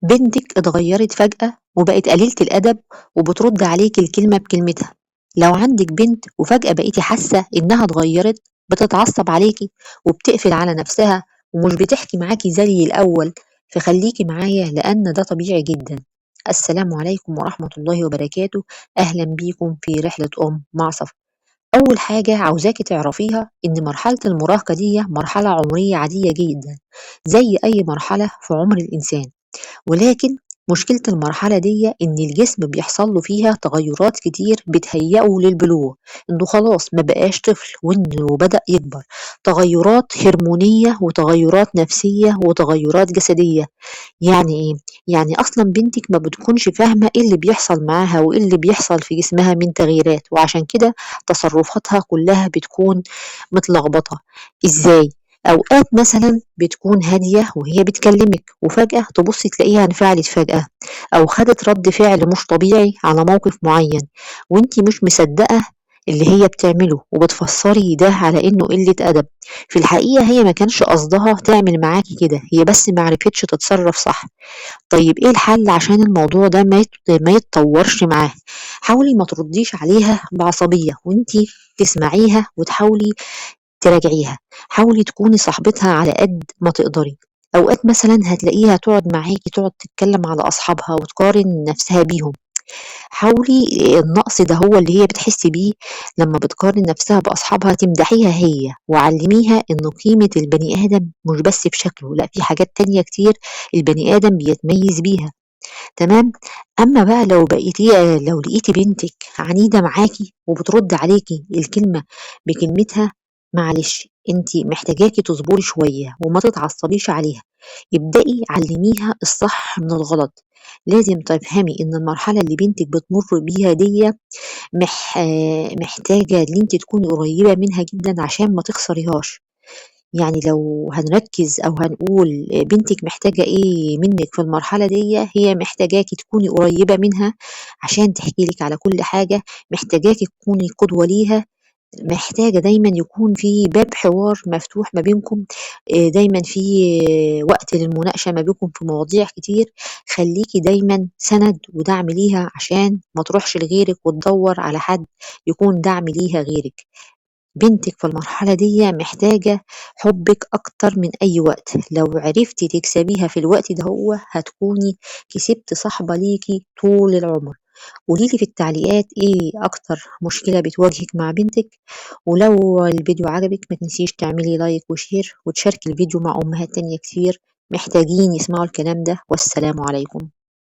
بنتك اتغيرت فجأة وبقت قليلة الأدب وبترد عليك الكلمة بكلمتها. لو عندك بنت وفجأة بقيتي حاسة إنها اتغيرت، بتتعصب عليكي وبتقفل على نفسها ومش بتحكي معاكي زي الأول، فخليكي معايا لأن ده طبيعي جدا. السلام عليكم ورحمة الله وبركاته. أهلا بيكم في رحلة أم مع صفا. أول حاجة عاوزاكي تعرفيها إن مرحلة المراهقة دي مرحلة عمرية عادية جدا، زي أي مرحلة في عمر الإنسان. ولكن مشكلة المرحلة دي إن الجسم بيحصل له فيها تغيرات كتير بتهيئه للبلوغ، إنه خلاص ما بقاش طفل وإنه بدأ يكبر. تغيرات هرمونية وتغيرات نفسية وتغيرات جسدية. يعني إيه؟ يعني أصلا بنتك ما بتكونش فاهمة إيه اللي بيحصل معاها وإيه اللي بيحصل في جسمها من تغييرات، وعشان كده تصرفاتها كلها بتكون متلخبطة. إزاي؟ أوقات مثلا بتكون هادية وهي بتكلمك وفجأة تبص تلاقيها انفعلت فجأة، أو خدت رد فعل مش طبيعي على موقف معين وانتي مش مصدقة اللي هي بتعمله، وبتفسري ده على إنه قلة أدب. في الحقيقة هي ما كانش قصدها تعمل معاكي كده، هي بس معرفتش تتصرف صح. طيب إيه الحل عشان الموضوع ده ما يتطورش معاها؟ حاولي ما ترديش عليها بعصبية وانتي تسمعيها وتحاولي تراجعيها. حاولي تكوني صاحبتها على قد ما تقدري. أوقات مثلا هتلاقيها تقعد معاكي تقعد تتكلم على أصحابها وتقارن نفسها بيهم. حاولي النقص ده هو اللي هي بتحسي بيه لما بتقارن نفسها بأصحابها تمدحيها هي وعلميها إن قيمة البني آدم مش بس في شكله، لا، في حاجات تانية كتير البني آدم بيتميز بيها. تمام. أما بقى لو لقيتي بنتك عنيدة معاكي وبترد عليكي الكلمة بكلمتها، معلش انتي محتاجاكي تصبري شوية وما تتعصبيش عليها. ابدأي علميها الصح من الغلط. لازم تفهمي ان المرحلة اللي بنتك بتمر بيها دي محتاجة ان انتي تكوني قريبة منها جدا عشان ما تخسريهاش. يعني لو هنركز أو هنقول بنتك محتاجة إيه منك في المرحلة دي، هي محتاجاكي تكوني قريبة منها عشان تحكي لك على كل حاجة، محتاجاكي تكوني قدوة ليها، محتاجة دايما يكون في باب حوار مفتوح ما بينكم، دايما في وقت للمناقشة ما بينكم في مواضيع كتير. خليكي دايما سند ودعم ليها عشان ما تروحش لغيرك وتدور على حد يكون دعم ليها غيرك. بنتك في المرحلة دي محتاجة حبك أكتر من أي وقت. لو عرفتي تكسبيها في الوقت ده هو هتكوني كسبت صاحبة ليكي طول العمر. قوليلي في التعليقات ايه أكتر مشكلة بتواجهك مع بنتك. ولو الفيديو عجبك ما تنسيش تعملي لايك وشير وتشاركي الفيديو مع أمهات تانية كتير محتاجين يسمعوا الكلام ده. والسلام عليكم.